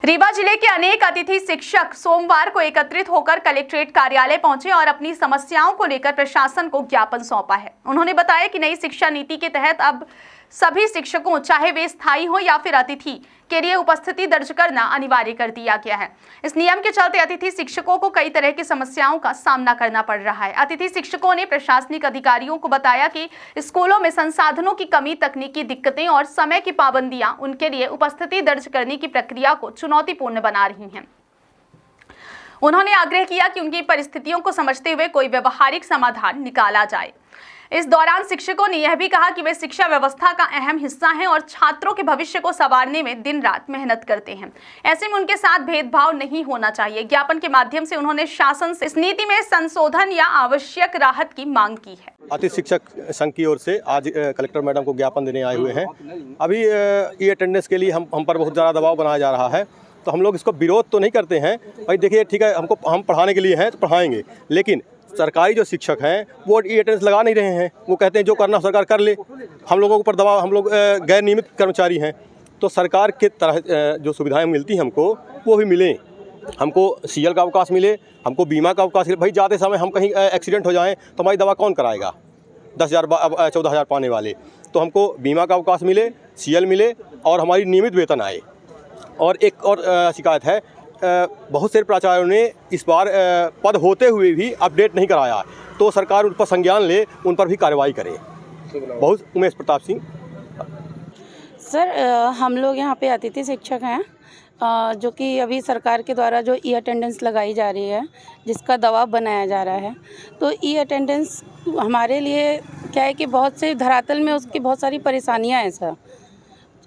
रीवा जिले के अनेक अतिथि शिक्षक सोमवार को एकत्रित होकर कलेक्ट्रेट कार्यालय पहुंचे और अपनी समस्याओं को लेकर प्रशासन को ज्ञापन सौंपा है। उन्होंने बताया कि नई शिक्षा नीति के तहत अब सभी शिक्षकों, चाहे वे स्थायी हो या फिर अतिथि, के लिए उपस्थिति दर्ज करना अनिवार्य कर दिया गया है। इस नियम के चलते अतिथि शिक्षकों को कई तरह की समस्याओं का सामना करना पड़ रहा है। अतिथि शिक्षकों ने प्रशासनिक अधिकारियों को बताया कि स्कूलों में संसाधनों की कमी, तकनीकी दिक्कतें और समय की पाबंदियां उनके लिए उपस्थिति दर्ज करने की प्रक्रिया को चुनौतीपूर्ण बना रही हैं। उन्होंने आग्रह किया कि उनकी परिस्थितियों को समझते हुए कोई व्यवहारिक समाधान निकाला जाए। इस दौरान शिक्षकों ने यह भी कहा कि वे शिक्षा व्यवस्था का अहम हिस्सा हैं और छात्रों के भविष्य को संवारने में दिन रात मेहनत करते हैं। ऐसे में उनके साथ भेदभाव नहीं होना चाहिए। ज्ञापन के माध्यम से उन्होंने शासन से इस नीति में संशोधन या आवश्यक राहत की मांग की है। अतिथि शिक्षक संघ की ओर से आज कलेक्टर मैडम को ज्ञापन देने आए हुए हैं। अभी ई अटेंडेंस के लिए हम पर बहुत ज़्यादा दबाव बनाया जा रहा है, तो हम लोग इसको विरोध तो नहीं करते हैं। भाई देखिए, ठीक है, हम पढ़ाने के लिए हैं तो पढ़ाएंगे, लेकिन सरकारी जो शिक्षक हैं वो ई अटेंडेंस लगा नहीं रहे हैं। वो कहते हैं जो करना सरकार कर ले। हम लोगों के ऊपर दबाव, हम लोग गैर नियमित कर्मचारी हैं, तो सरकार के तरह जो सुविधाएं मिलती हैं हमको वो भी मिलें। हमको सीएल का अवकाश मिले, हमको बीमा का अवकाश मिले। भाई जाते समय हम कहीं एक्सीडेंट हो जाएँ तो हमारी दवा कौन कराएगा? 10,000 14,000 पाने वाले, तो हमको बीमा का अवकाश मिले, सीएल मिले और हमारी नियमित वेतन आए। और एक और शिकायत है, बहुत से प्राचार्यों ने इस बार पद होते हुए भी अपडेट नहीं कराया, तो सरकार उन पर संज्ञान ले, उन पर भी कार्रवाई करे। बहुत उमेश प्रताप सिंह। सर, हम लोग यहाँ पे अतिथि शिक्षक हैं, जो कि अभी सरकार के द्वारा जो ई अटेंडेंस लगाई जा रही है, जिसका दबाव बनाया जा रहा है, तो ई अटेंडेंस हमारे लिए क्या है कि बहुत से धरातल में उसकी बहुत सारी परेशानियाँ हैं सर,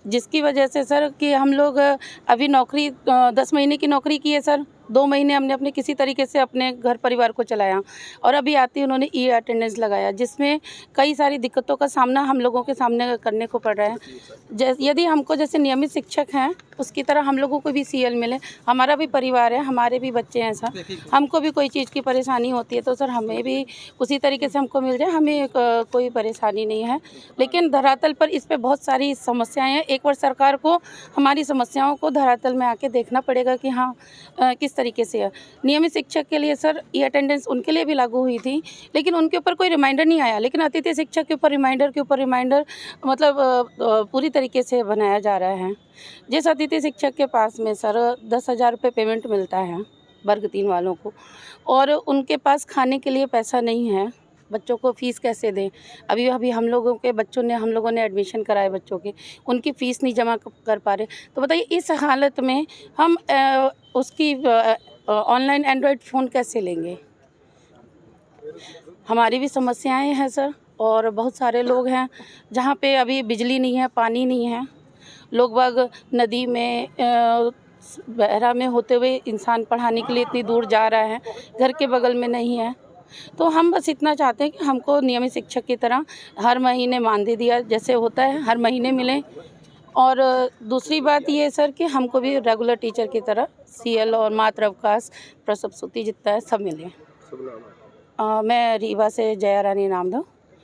जिसकी वजह से सर कि हम लोग अभी नौकरी 10 महीने की नौकरी की है सर। 2 महीने हमने अपने किसी तरीके से अपने घर परिवार को चलाया और अभी आते ही उन्होंने ई अटेंडेंस लगाया, जिसमें कई सारी दिक्कतों का सामना हम लोगों के सामने करने को पड़ रहा है। यदि हमको जैसे नियमित शिक्षक हैं उसकी तरह हम लोगों को भी सीएल मिले। हमारा भी परिवार है, हमारे भी बच्चे हैं सर, हमको भी कोई चीज़ की परेशानी होती है तो सर हमें भी उसी तरीके से हमको मिल जाए, हमें कोई परेशानी नहीं है। लेकिन धरातल पर इस पर बहुत सारी समस्याएँ हैं। एक बार सरकार को हमारी समस्याओं को धरातल में आके देखना पड़ेगा कि हाँ किस तरीके से है। नियमित शिक्षक के लिए सर ई अटेंडेंस उनके लिए भी लागू हुई थी, लेकिन उनके ऊपर कोई रिमाइंडर नहीं आया। लेकिन अतिथि शिक्षक के ऊपर रिमाइंडर मतलब पूरी तरीके से बनाया जा रहा है। जिस अतिथि शिक्षक के पास में सर 10,000 रुपये पेमेंट मिलता है वर्ग 3 वालों को, और उनके पास खाने के लिए पैसा नहीं है, बच्चों को फ़ीस कैसे दें? अभी हम लोगों ने एडमिशन कराए बच्चों के, उनकी फ़ीस नहीं जमा कर पा रहे। तो बताइए, इस हालत में हम उसकी ऑनलाइन एंड्रॉयड फ़ोन कैसे लेंगे? हमारी भी समस्याएं हैं सर, और बहुत सारे लोग हैं जहाँ पे अभी बिजली नहीं है, पानी नहीं है। लोग बाग नदी में बहरा में होते हुए इंसान पढ़ाने के लिए इतनी दूर जा रहा है, घर के बगल में नहीं है। तो हम बस इतना चाहते हैं कि हमको नियमित शिक्षक की तरह हर महीने मानदेय दिया जैसे होता है हर महीने मिले। और दूसरी बात ये सर कि हमको भी रेगुलर टीचर की तरह सीएल और मातृ अवकाश, प्रसव छुट्टी जितना है सब मिले। मैं रीवा से जया रानी नाम दो।